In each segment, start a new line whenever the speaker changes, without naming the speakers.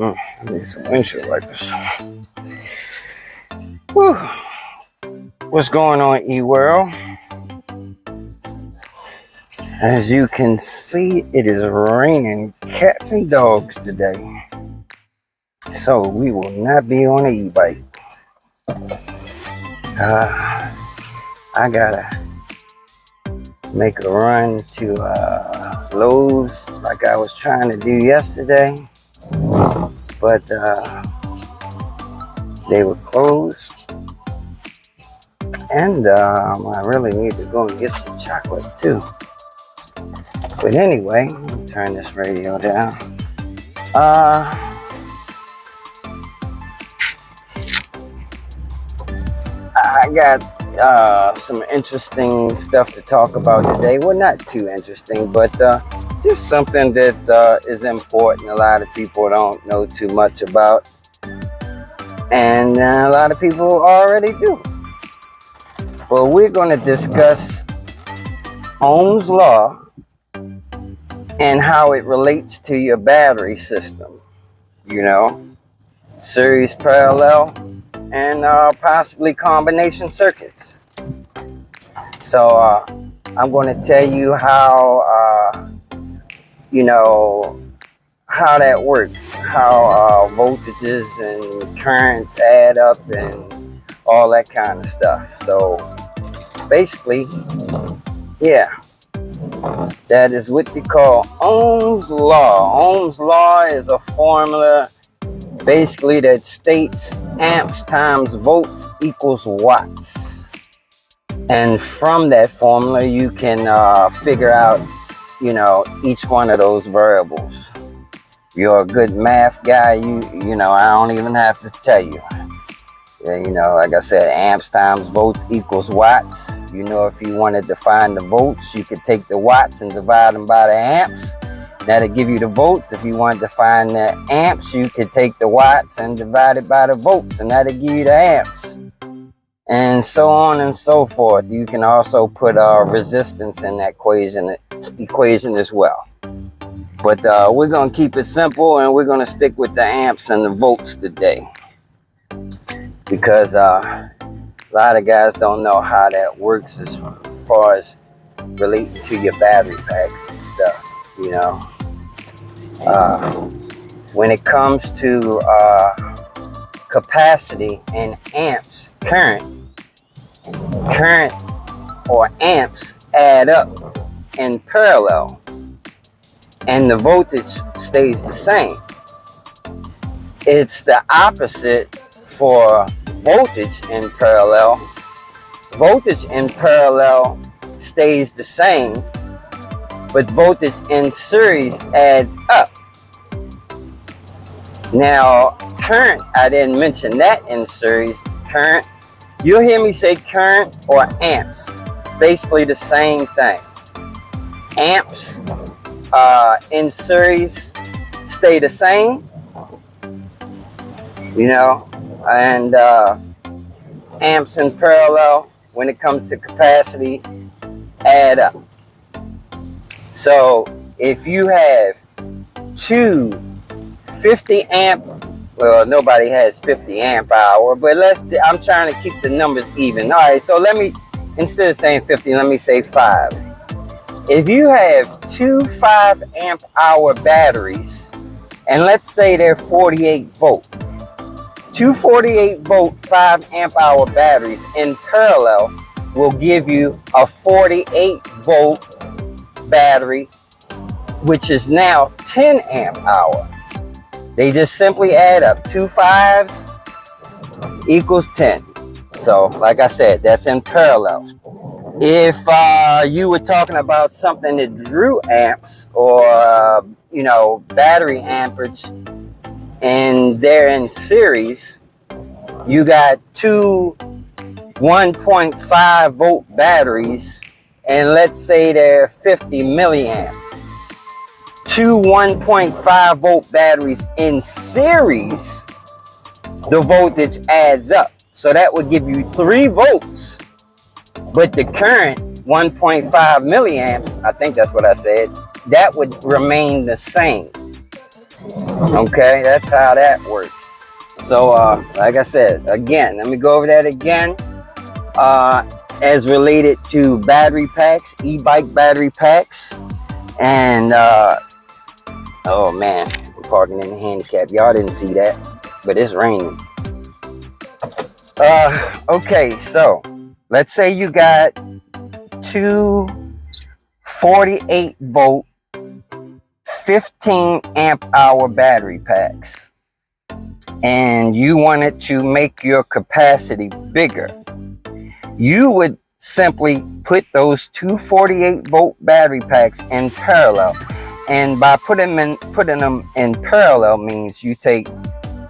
I need some windshield wipers. Whew. What's going on, E-World? As you can see, it is raining cats and dogs today. So we will not be on an e-bike. I gotta make a run to Lowe's like I was trying to do yesterday. But they were closed. And I really need to go and get some chocolate too. But anyway, let me turn this radio down. I got some interesting stuff to talk about today. Well, not too interesting, but just something that is important. A lot of people don't know too much about. And a lot of people already do. But we're going to discuss Ohm's law and how it relates to your battery system. You know, series, parallel, and possibly combination circuits. So I'm going to tell you how, how that works, how voltages and currents add up and all that kind of stuff. So basically, yeah, that is what you call Ohm's law. Ohm's law is a formula basically that states amps times volts equals watts. And from that formula, you can figure out, each one of those variables. You're a good math guy, you know, I don't even have to tell you. Like I said, amps times volts equals watts. If you wanted to find the volts, you could take the watts and divide them by the amps. That'll give you the volts. If you wanted to find the amps, you could take the watts and divide it by the volts, and that'll give you the amps. And so on and so forth. You can also put resistance in that equation as well. But we're going to keep it simple, and we're going to stick with the amps and the volts today. Because a lot of guys don't know how that works as far as relating to your battery packs and stuff, when it comes to capacity and amps, current or amps add up in parallel, and the voltage stays the same. It's the opposite for voltage in parallel. Voltage in parallel stays the same, but voltage in series adds up. Now, current, I didn't mention that in series. Current, you'll hear me say current or amps. Basically the same thing. Amps in series stay the same, and amps in parallel, when it comes to capacity, add up. So if you have two 50 amp, well, nobody has 50 amp hour, but I'm trying to keep the numbers even. All right, so let me, instead of saying 50, let me say 5. If you have two 5 amp hour batteries, and let's say they're 48 volt, two 48 volt 5 amp hour batteries in parallel will give you a 48 volt battery, which is now 10 amp hour. They just simply add up. 2 5s equals 10. So, like I said, that's in parallel. If you were talking about something that drew amps or, battery amperage, and they're in series, you got two 1.5 volt batteries, and let's say they're 50 milliamp. Two 1.5 volt batteries in series, the voltage adds up. So that would give you 3 volts. But the current, 1.5 milliamps, I think that's what I said, that would remain the same. Okay, that's how that works. So, like I said, again, let me go over that again. As related to battery packs, e-bike battery packs, and oh man, I'm parking in the handicap. Y'all didn't see that, but it's raining. Okay, so let's say you got two 48 volt 15 amp hour battery packs, and you wanted to make your capacity bigger. You would simply put those two 48 volt battery packs in parallel, and by putting them in parallel means you take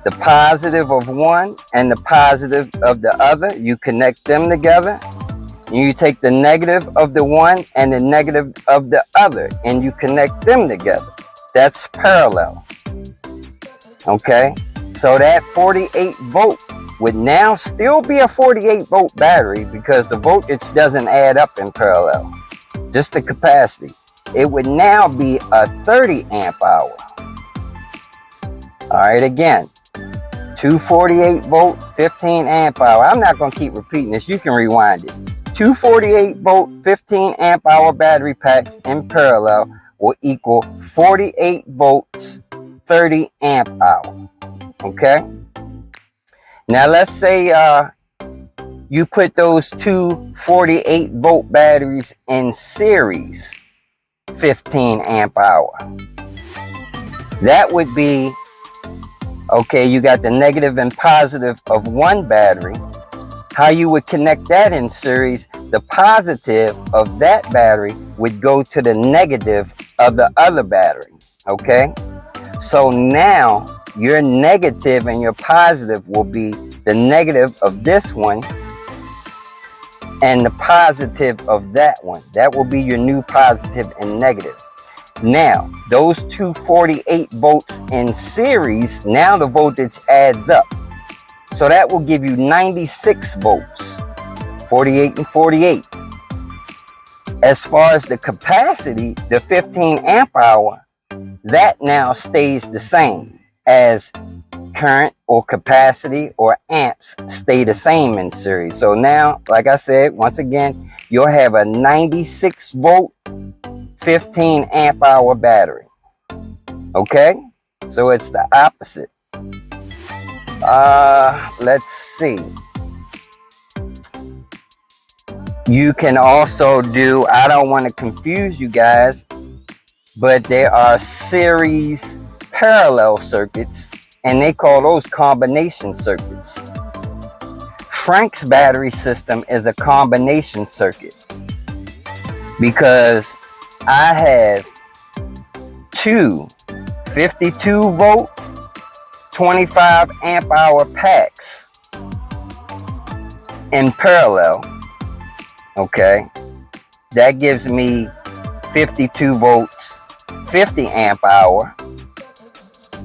the positive of one and the positive of the other, you connect them together. You take the negative of the one and the negative of the other, and you connect them together. That's parallel. Okay, so that 48 volt would now still be a 48 volt battery because the voltage doesn't add up in parallel, just the capacity. It would now be a 30 amp hour. All right, again, 248 volt, 15 amp hour. I'm not going to keep repeating this. You can rewind it. 248 volt, 15 amp hour battery packs in parallel will equal 48 volts, 30 amp hour. Okay. Now let's say you put those two 48 volt batteries in series, 15 amp hour. That would be, okay, you got the negative and positive of one battery. How you would connect that in series, the positive of that battery would go to the negative of the other battery, okay? So now your negative and your positive will be the negative of this one and the positive of that one. That will be your new positive and negative. Now, those two 48 volts in series, now the voltage adds up. So that will give you 96 volts, 48 and 48. As far as the capacity, the 15 amp hour, that now stays the same as current or capacity or amps stay the same in series. So now, like I said, once again, you'll have a 96 volt, 15 amp hour battery. Okay? So it's the opposite. Let's see. You can also do, I don't want to confuse you guys, but there are series parallel circuits, and they call those combination circuits. Frank's battery system is a combination circuit because I have two 52 volt 25 amp hour packs in parallel. Okay, that gives me 52 volts, 50 amp hour.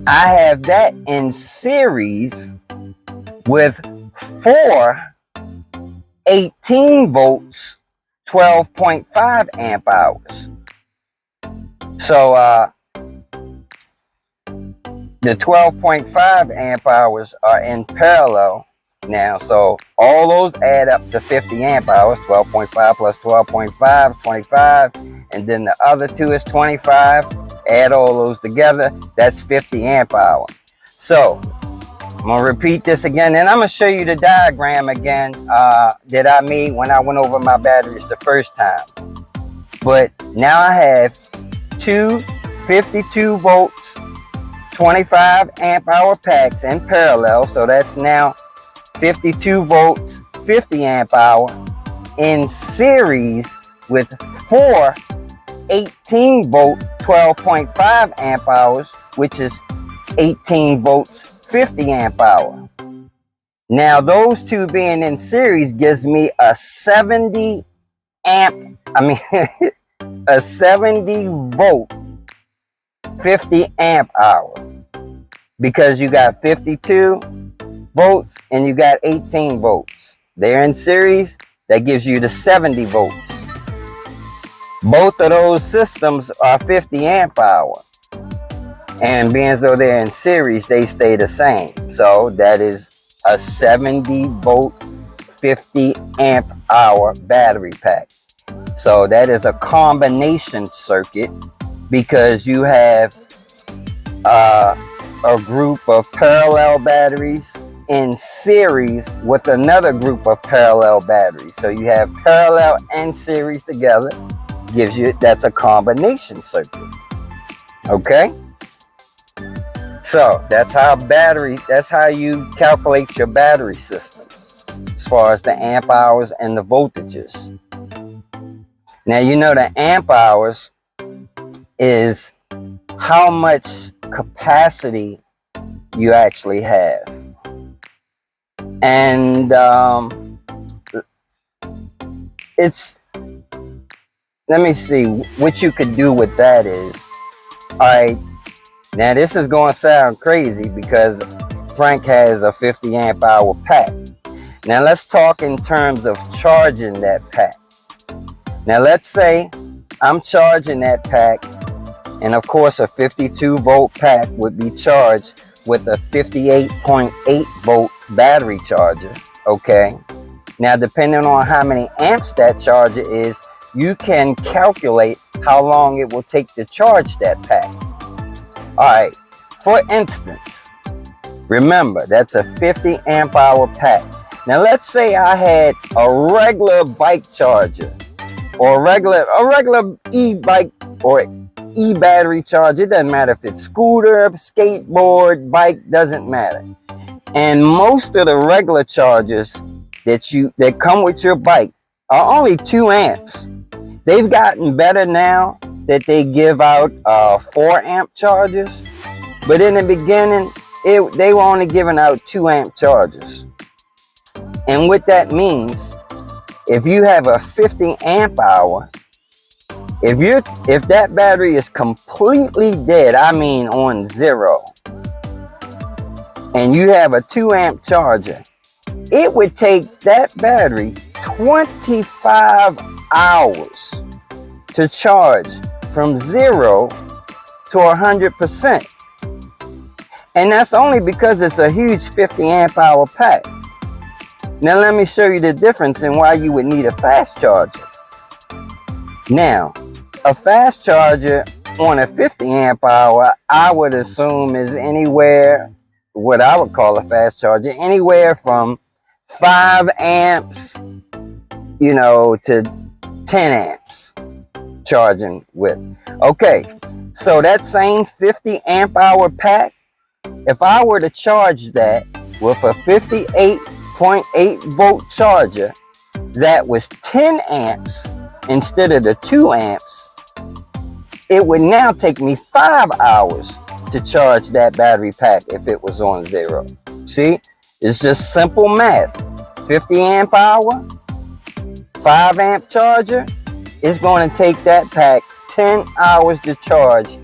I have that in series with four 18 volts, 12.5 amp hours. So the 12.5 amp hours are in parallel now. So all those add up to 50 amp hours. 12.5 plus 12.5 is 25. And then the other two is 25. Add all those together. That's 50 amp hour. So I'm going to repeat this again. And I'm going to show you the diagram again that I made when I went over my batteries the first time. But now I have two 52 volts 25 amp hour packs in parallel. So that's now 52 volts, 50 amp hour in series with four 18 volt, 12.5 amp hours, which is 18 volts, 50 amp hour. Now those two being in series gives me a 70 amp, a 70 volt, 50 amp hour, because you got 52 volts and you got 18 volts. They're in series. That gives you the 70 volts. Both of those systems are 50 amp hour. And being as though they're in series, they stay the same. So that is a 70 volt, 50 amp hour battery pack. So that is a combination circuit because you have a group of parallel batteries in series with another group of parallel batteries. So you have parallel and series together, gives you, that's a combination circuit. Okay? So that's how you calculate your battery systems as far as the amp hours and the voltages. Now you know the amp hours is how much capacity you actually have. And it's, let me see, what you could do with that is, all right, now this is going to sound crazy because Frank has a 50 amp hour pack. Now let's talk in terms of charging that pack. Now let's say I'm charging that pack, and of course a 52 volt pack would be charged with a 58.8 volt battery charger. Okay, now depending on how many amps that charger is, you can calculate how long it will take to charge that pack. All right, for instance, remember that's a 50 amp hour pack. Now let's say I had a regular bike charger or a regular e-bike or e-battery charger. It doesn't matter if it's scooter, skateboard, bike, doesn't matter. And most of the regular chargers that come with your bike are only 2 amps. They've gotten better now that they give out 4 amp chargers, but in the beginning they were only giving out 2 amp chargers. And what that means, if you have a 50 amp hour, if that battery is completely dead, I mean on zero, and you have a 2 amp charger, it would take that battery 25 hours to charge from 0 to 100%. And that's only because it's a huge 50 amp hour pack. Now let me show you the difference in why you would need a fast charger. Now, a fast charger on a 50 amp hour, I would assume is anywhere, what I would call a fast charger, anywhere from 5 amps, to 10 amps charging with. Okay, so that same 50 amp hour pack, if I were to charge that with a 58.8 volt charger that was 10 amps instead of the 2 amps, it would now take me 5 hours to charge that battery pack if it was on 0. See, it's just simple math. 50 amp hour, 5 amp charger, it's going to take that pack 10 hours to charge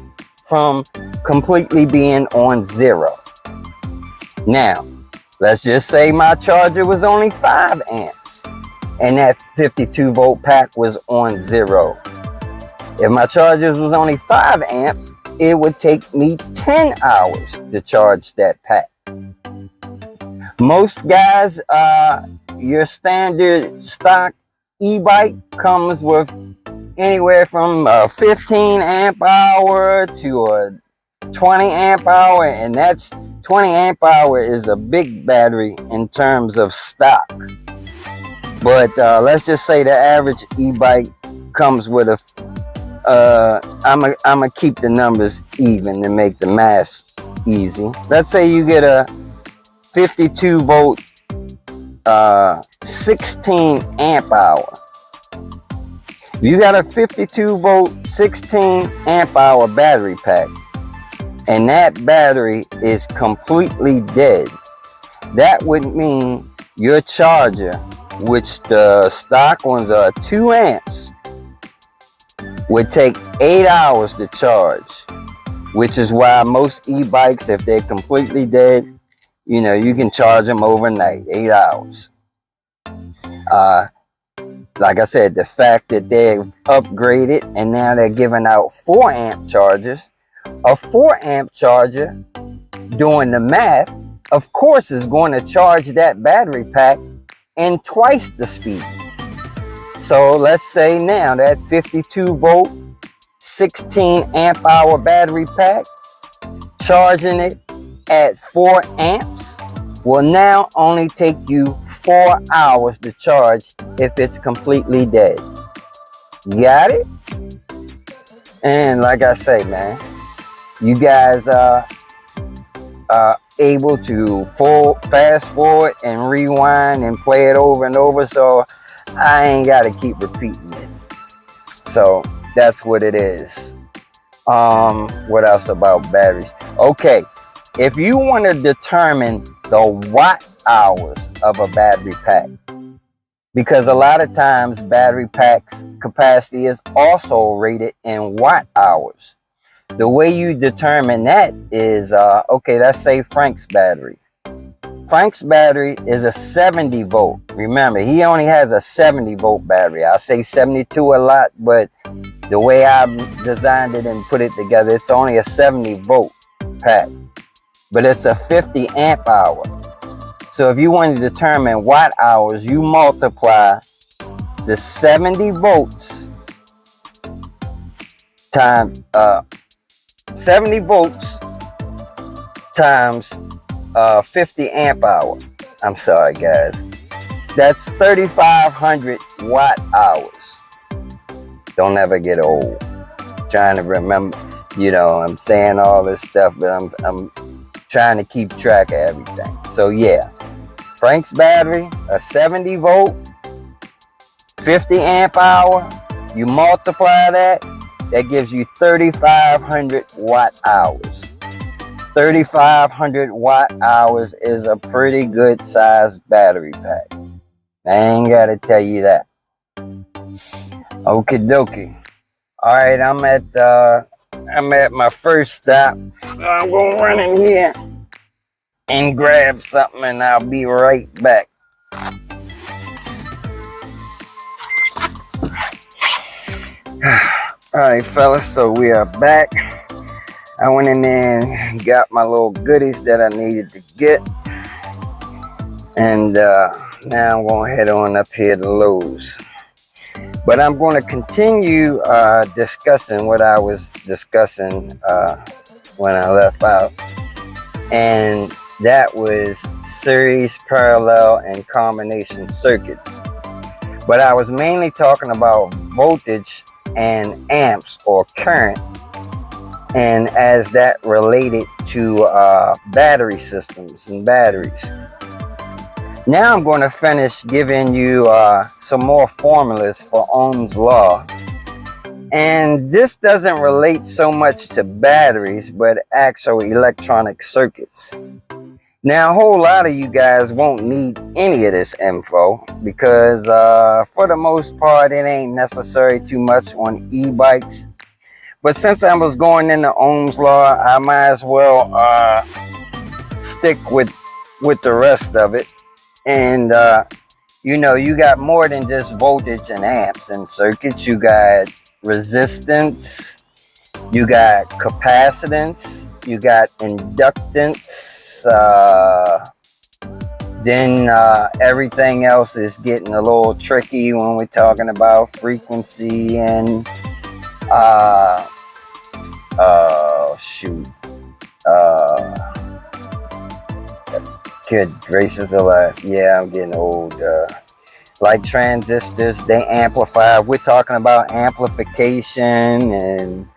from completely being on 0. Now, let's just say my charger was only 5 amps and that 52 volt pack was on 0. If my charger was only 5 amps, it would take me 10 hours to charge that pack. Most guys, your standard stock e-bike comes with anywhere from a 15 amp hour to a 20 amp hour, and that's 20 amp hour is a big battery in terms of stock. But let's just say the average e-bike comes with a I'm gonna keep the numbers even to make the math easy. Let's say you get a 52 volt 16 amp hour. If you got a 52 volt 16 amp hour battery pack and that battery is completely dead, that would mean your charger, which the stock ones are 2 amps, would take 8 hours to charge, which is why most e-bikes, if they're completely dead, you can charge them overnight, 8 hours. Like I said, the fact that they've upgraded and now they're giving out 4 amp chargers A 4 amp charger, doing the math, of course is going to charge that battery pack in twice the speed. So let's say now that 52 volt, 16 amp hour battery pack, charging it at 4 amps will now only take you 4 hours to charge if it's completely dead. You got it? And like I say, man, you guys are able to fast forward and rewind and play it over and over, so I ain't got to keep repeating it. So that's what it is. What else about batteries? Okay, if you want to determine the watt hours of a battery pack, because a lot of times battery packs capacity is also rated in watt hours. The way you determine that is, okay, let's say Frank's battery. Frank's battery is a 70 volt. Remember, he only has a 70 volt battery. I say 72 a lot, but the way I designed it and put it together, it's only a 70 volt pack, but it's a 50 amp hour. So if you want to determine watt hours, you multiply the 70 volts times 70 volts times 50 amp hour. I'm sorry, guys. That's 3,500 watt hours. Don't ever get old. Trying to remember, you know, I'm saying all this stuff, but I'm trying to keep track of everything. So yeah, Frank's battery, a 70 volt, 50 amp hour. You multiply that, that gives you 3,500 watt hours. 3,500 watt hours is a pretty good sized battery pack. I ain't gotta tell you that. Okie dokie. All right, I'm at my first stop. I'm gonna run in here and grab something, and I'll be right back. All right, fellas, so we are back. I went in there and got my little goodies that I needed to get. And now I'm going to head on up here to Lowe's. But I'm going to continue discussing what I was discussing when I left out. And that was series, parallel, and combination circuits. But I was mainly talking about voltage and amps or current, and as that related to battery systems and batteries. Now I'm going to finish giving you some more formulas for Ohm's law. And this doesn't relate so much to batteries, but actual electronic circuits. Now, a whole lot of you guys won't need any of this info because for the most part, it ain't necessary too much on e-bikes. But since I was going into Ohm's law, I might as well stick with the rest of it. And, you know, you got more than just voltage and amps and circuits. You got resistance, you got capacitance, you got inductance, then everything else is getting a little tricky when we're talking about frequency and good gracious alive. Yeah, I'm getting old. Like transistors, they amplify. We're talking about amplification and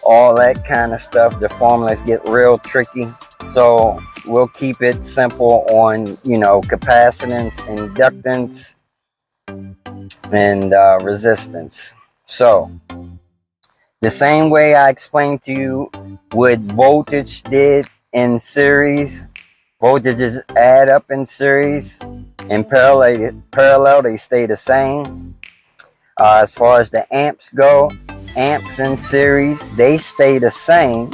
all that kind of stuff. The formulas get real tricky. So we'll keep it simple on, you know, capacitance, inductance, and resistance. So the same way I explained to you what voltage did in series, voltages add up in series. In parallel, they stay the same. As far as the amps go, amps in series, they stay the same,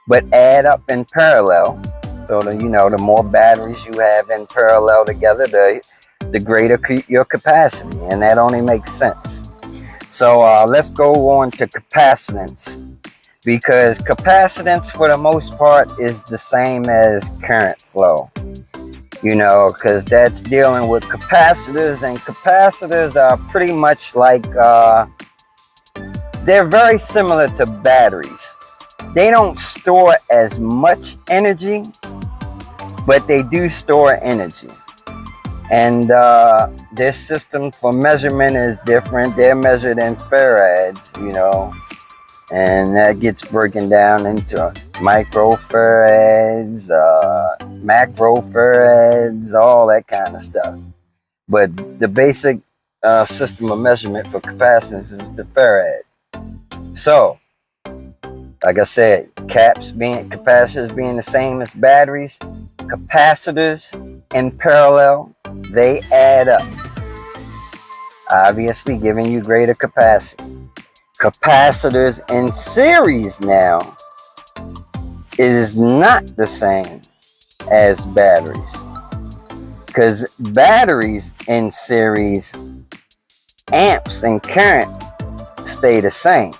but add up in parallel. So the, you know, the more batteries you have in parallel together, the greater your capacity, and that only makes sense. So let's go on to capacitance. because capacitance for the most part is the same as current flow, you know, because that's dealing with capacitors, and capacitors are pretty much like, they're very similar to batteries. They don't store as much energy, but they do store energy. And their system for measurement is different. They're measured in farads, you know, and that gets broken down into microfarads, macrofarads, all that kind of stuff. But the basic system of measurement for capacitance is the farad. So, like I said, capacitors being the same as batteries, capacitors in parallel, they add up, obviously giving you greater capacity. Capacitors in series now is not the same as batteries, because batteries in series, amps and current stay the same.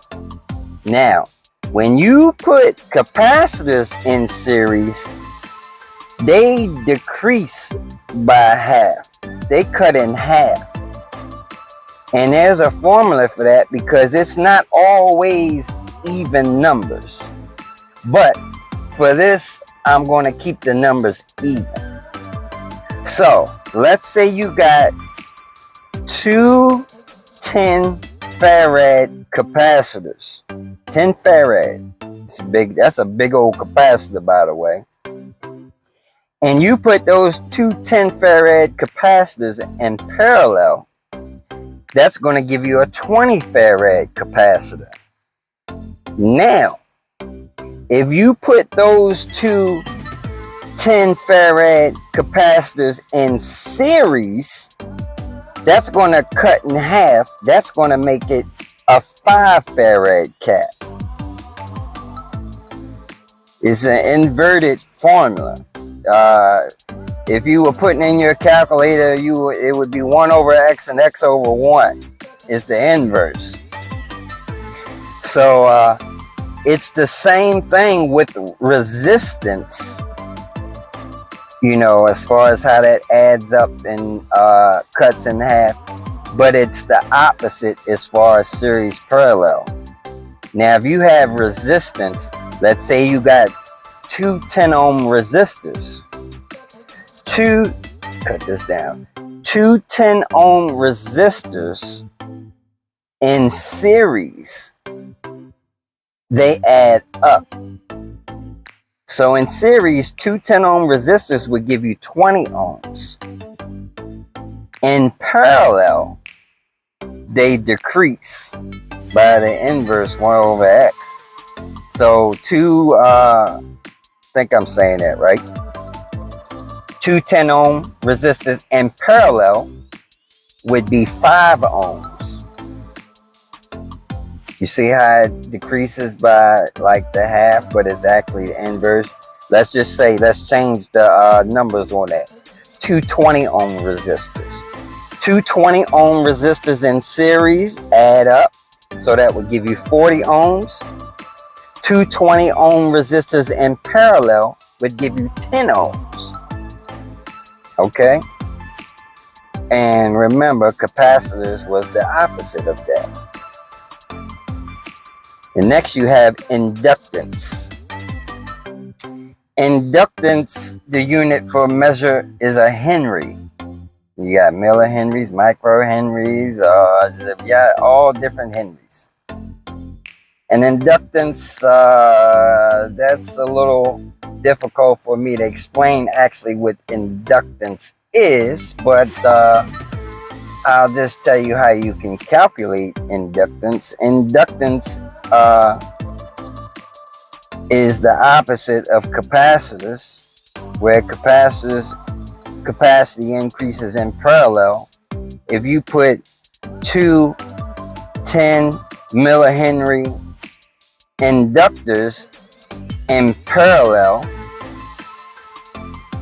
Now, when you put capacitors in series, they decrease by half. They cut in half. And there's a formula for that, because it's not always even numbers. But for this, I'm going to keep the numbers even. So, let's say you got two 10 farad capacitors. 10 farad. That's a big old capacitor, by the way. And you put those two 10 farad capacitors in parallel, that's going to give you a 20 farad capacitor. Now, if you put those two 10 farad capacitors in series, that's going to cut in half. That's going to make it a 5 farad cap. It's an inverted formula. If you were putting in your calculator, it would be 1 over x and x over 1 is the inverse. So it's the same thing with resistance, you know, as far as how that adds up and cuts in half, but it's the opposite as far as series parallel. Now, if you have resistance, let's say you got two 10 ohm resistors, cut this down, two 10 ohm resistors in series, they add up. So in series, two 10 ohm resistors would give you 20 ohms. In parallel, they decrease by the inverse 1 over x. So I think I'm saying that right. Two 10 ohm resistors in parallel would be 5 ohms. You see how it decreases by like the half, but it's actually the inverse. Let's just say, let's change the numbers on that. Two 20 ohm resistors. Two 20 ohm resistors in series add up, so that would give you 40 ohms. Two 20 ohm resistors in parallel would give you 10 ohms. Okay? And remember, capacitors was the opposite of that. And next you have inductance. Inductance, the unit for measure is a henry. You got millihenries, microhenries, yeah, all different henries. And inductance, that's a little difficult for me to explain actually what inductance is, but I'll just tell you how you can calculate inductance. Inductance is the opposite of capacitors, where capacitors capacity increases in parallel. If you put two 10 millihenry inductors in parallel,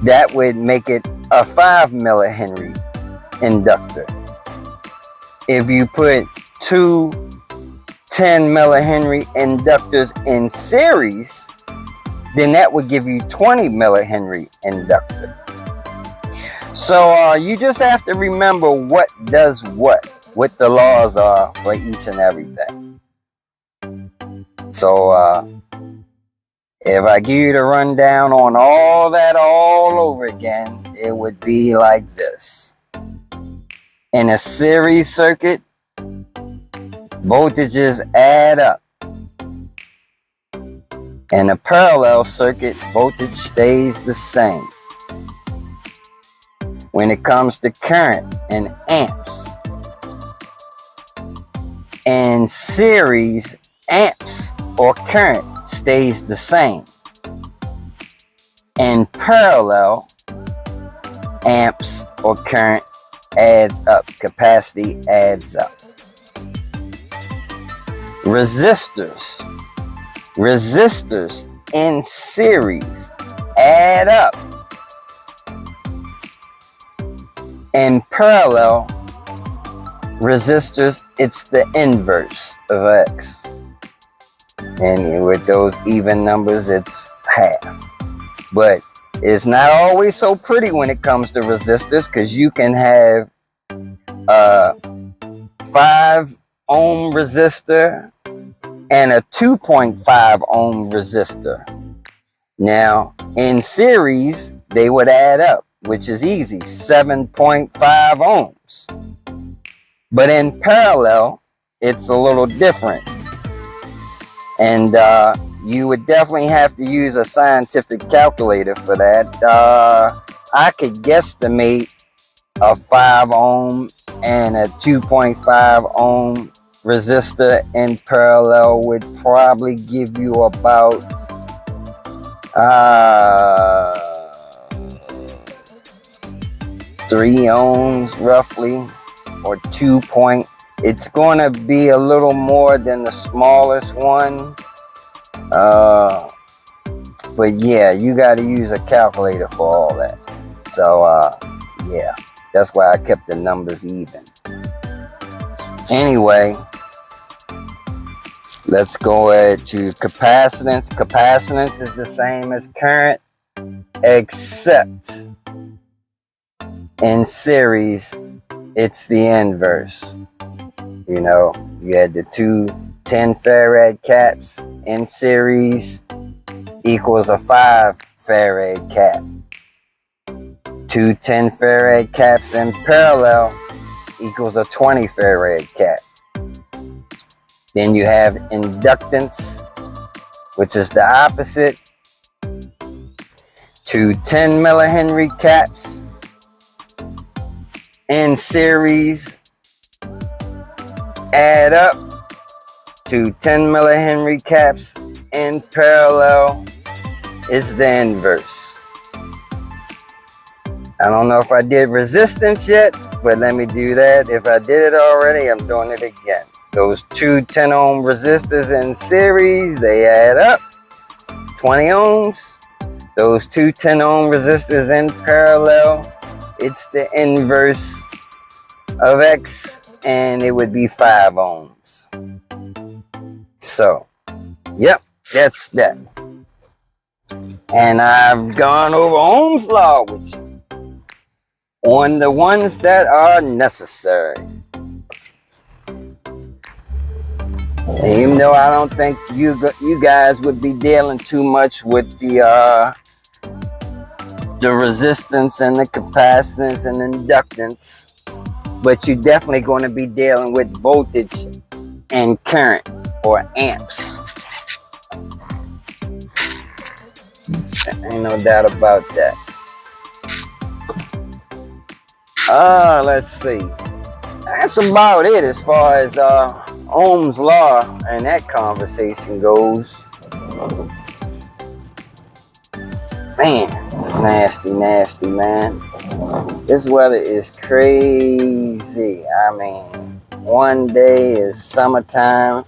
that would make it a 5 millihenry inductor. If you put two 10 millihenry inductors in series, then that would give you 20 millihenry inductor. So you just have to remember what does what the laws are for each and everything. So if I give you the rundown on all that all over again, it would be like this. In a series circuit, voltages add up. In a parallel circuit, voltage stays the same. When it comes to current and amps, in series, amps or current stays the same. In parallel, amps or current adds up, capacity adds up. Resistors in series add up. In parallel, resistors, it's the inverse of X. And with those even numbers, it's half. But it's not always so pretty when it comes to resistors, because you can have a 5 ohm resistor and a 2.5 ohm resistor. Now, in series, they would add up, which is easy, 7.5 ohms. But in parallel, it's a little different. And you would definitely have to use a scientific calculator for that. I could guesstimate a 5 ohm and a 2.5 ohm resistor in parallel would probably give you about 3 ohms roughly, or 2 point. It's going to be a little more than the smallest one. But yeah, you got to use a calculator for all that. So yeah, that's why I kept the numbers even. Anyway, let's go ahead to capacitance. Capacitance is the same as current, except in series, it's the inverse. You know, you had the two 10 farad caps in series equals a 5 farad cap. Two 10 farad caps in parallel equals a 20 farad cap. Then you have inductance, which is the opposite. Two 10 millihenry caps in series add up to 10 millihenry caps in parallel is the inverse. I don't know if I did resistance yet, but let me do that. If I did it already, I'm doing it again. Those two 10 ohm resistors in series, they add up 20 ohms. Those two 10 ohm resistors in parallel, it's the inverse of X, and it would be 5 ohms. So, yep, that's that. And I've gone over Ohm's law with you on the ones that are necessary. Even though I don't think you guys would be dealing too much with the resistance and the capacitance and inductance, but you're definitely going to be dealing with voltage and current, or amps. Ain't no doubt about that. Let's see. That's about it as far as Ohm's law and that conversation goes. Man, it's nasty, man. This weather is crazy. I mean, one day is summertime,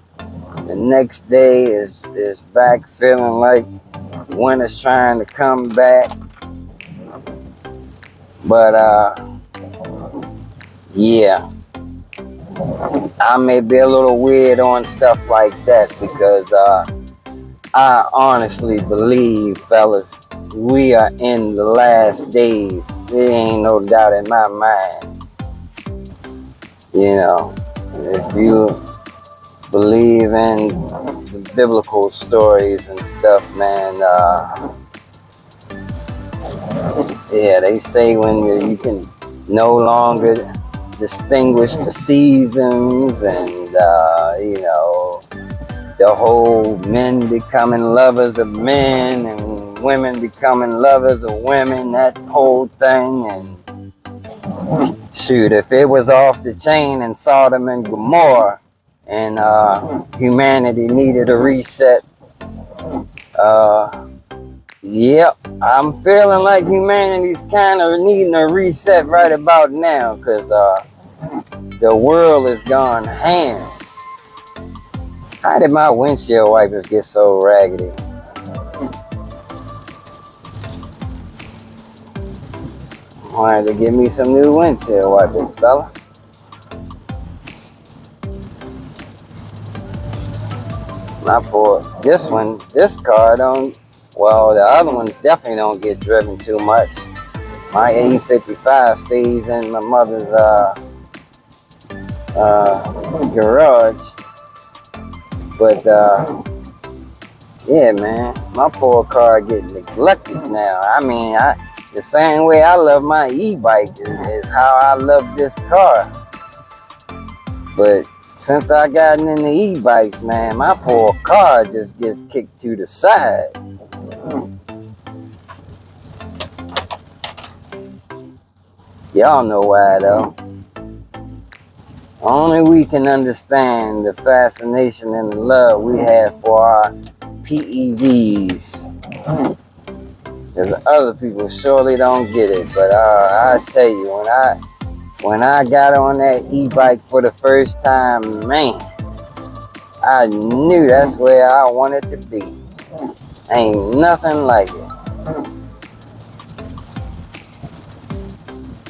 the next day is back feeling like winter's trying to come back. But yeah, I may be a little weird on stuff like that because I honestly believe, fellas, we are in the last days. There ain't no doubt in my mind. You know, if you believe in the biblical stories and stuff, man, yeah, they say when you can no longer distinguish the seasons and, you know, the whole men becoming lovers of men and women becoming lovers of women, that whole thing. And shoot, if it was off the chain in Sodom and Gomorrah and humanity needed a reset, yep, I'm feeling like humanity's kind of needing a reset right about now because the world has gone ham. How did my windshield wipers get so raggedy? Wanted to give me some new windshield wipers, fella. My poor, this car don't, well, the other ones definitely don't get driven too much. My A55 stays in my mother's garage. But yeah, man, my poor car getting neglected now. I mean, the same way I love my e-bike is how I love this car. But since I gotten into e-bikes, man, my poor car just gets kicked to the side. Y'all know why though. Only we can understand the fascination and the love we have for our PEVs. Because other people surely don't get it. But I tell you, when I got on that e-bike for the first time, man, I knew that's where I wanted to be. Ain't nothing like it.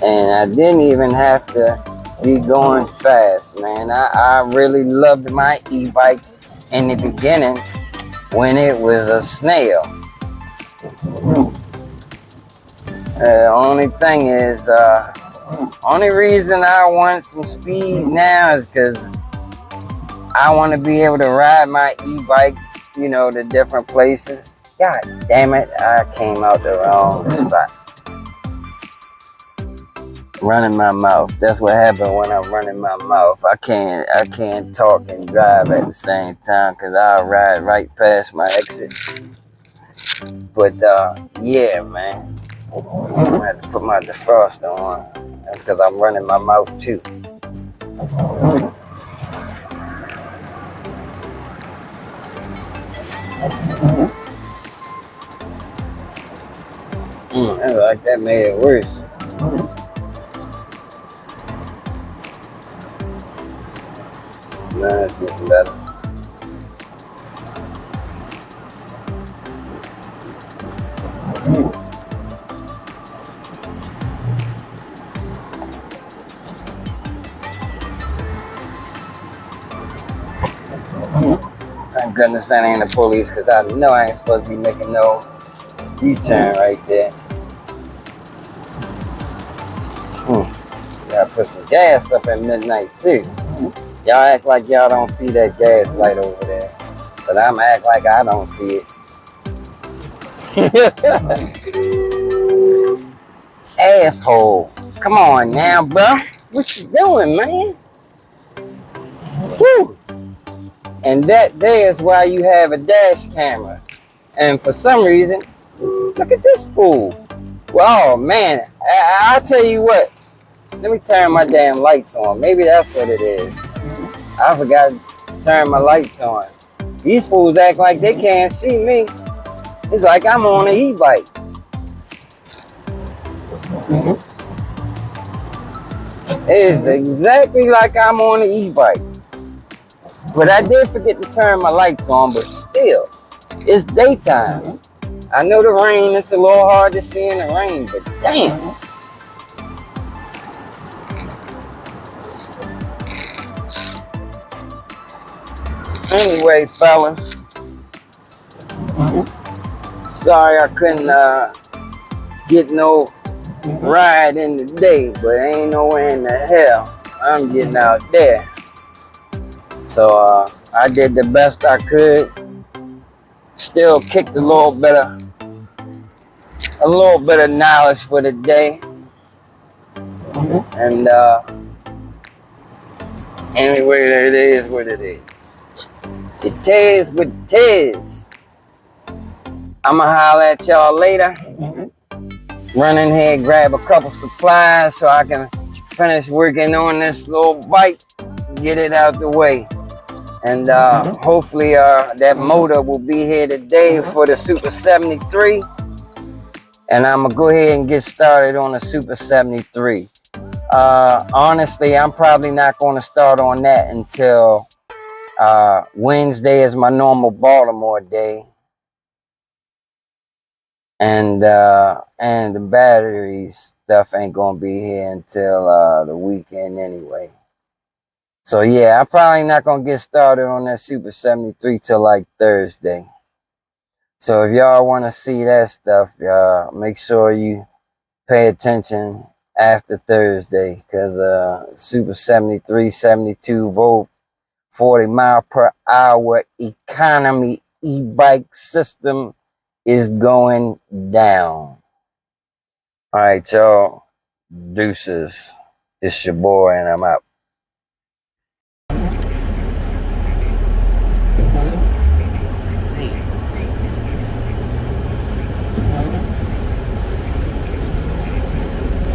And I didn't even have to be going fast, man. I really loved my e-bike in the beginning when it was a snail. The only thing is, only reason I want some speed now is because I want to be able to ride my e-bike, you know, to different places. God damn it, I came out the wrong spot. Running my mouth. That's what happened when I'm running my mouth. I can't talk and drive at the same time because I'll ride right past my exit. But yeah, man. I'm gonna have to put my defroster on. That's because I'm running my mouth too. Like that made it worse. Nah, it's getting better. Thank goodness that ain't the police, because I know I ain't supposed to be making no U-turn right there. Gotta put some gas up at midnight too. Y'all act like y'all don't see that gas light over there, but I'm act like I don't see it. Asshole. Come on now, bro. What you doing, man? Woo. And that there is why you have a dash camera. And for some reason, look at this fool. Well, man, I'll tell you what. Let me turn my damn lights on. Maybe that's what it is. I forgot to turn my lights on. These fools act like they can't see me. It's like I'm on an e-bike. It is exactly like I'm on an e-bike. But I did forget to turn my lights on, but still, it's daytime. I know the rain, it's a little hard to see in the rain, but damn. Anyway, fellas, sorry I couldn't get no ride in the day, but ain't nowhere in the hell I'm getting out there. So I did the best I could. Still kicked a little bit of knowledge for the day. And anyway, it is what it is. It is what it is. I'ma holler at y'all later. Run in here, grab a couple supplies so I can finish working on this little bike, get it out the way. And hopefully that motor will be here today for the Super 73. And I'm gonna go ahead and get started on the Super 73. Honestly, I'm probably not gonna start on that until Wednesday is my normal Baltimore day. And the batteries stuff ain't gonna be here until the weekend anyway. So yeah, I'm probably not gonna get started on that Super 73 till like Thursday. So if y'all want to see that stuff, make sure you pay attention after Thursday, because Super 73, 72 volt, 40 mile per hour economy e-bike system is going down. All right, y'all. Deuces. It's your boy, and I'm out.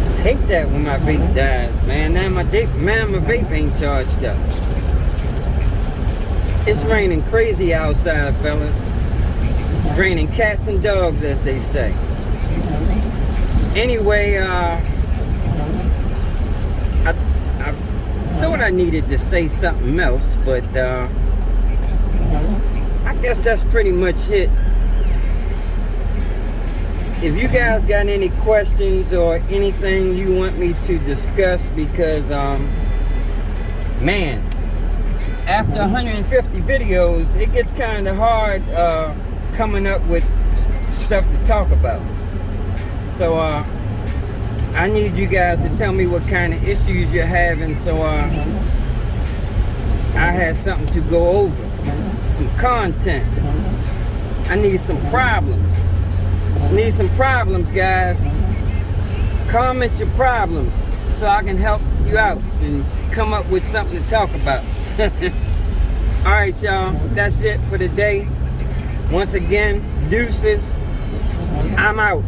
I hate that when my vape dies, man. Now my vape ain't charged up. It's raining crazy outside, fellas. Raining cats and dogs, as they say. Anyway, I thought I needed to say something else, but I guess that's pretty much it. If you guys got any questions or anything you want me to discuss, because man, after 150 videos, it gets kind of hard coming up with stuff to talk about. So I need you guys to tell me what kind of issues you're having, so I had something to go over, some content. I need some problems. Need some problems, guys. Comment your problems so I can help you out and come up with something to talk about. All right, y'all. That's it for today. Once again, deuces. I'm out.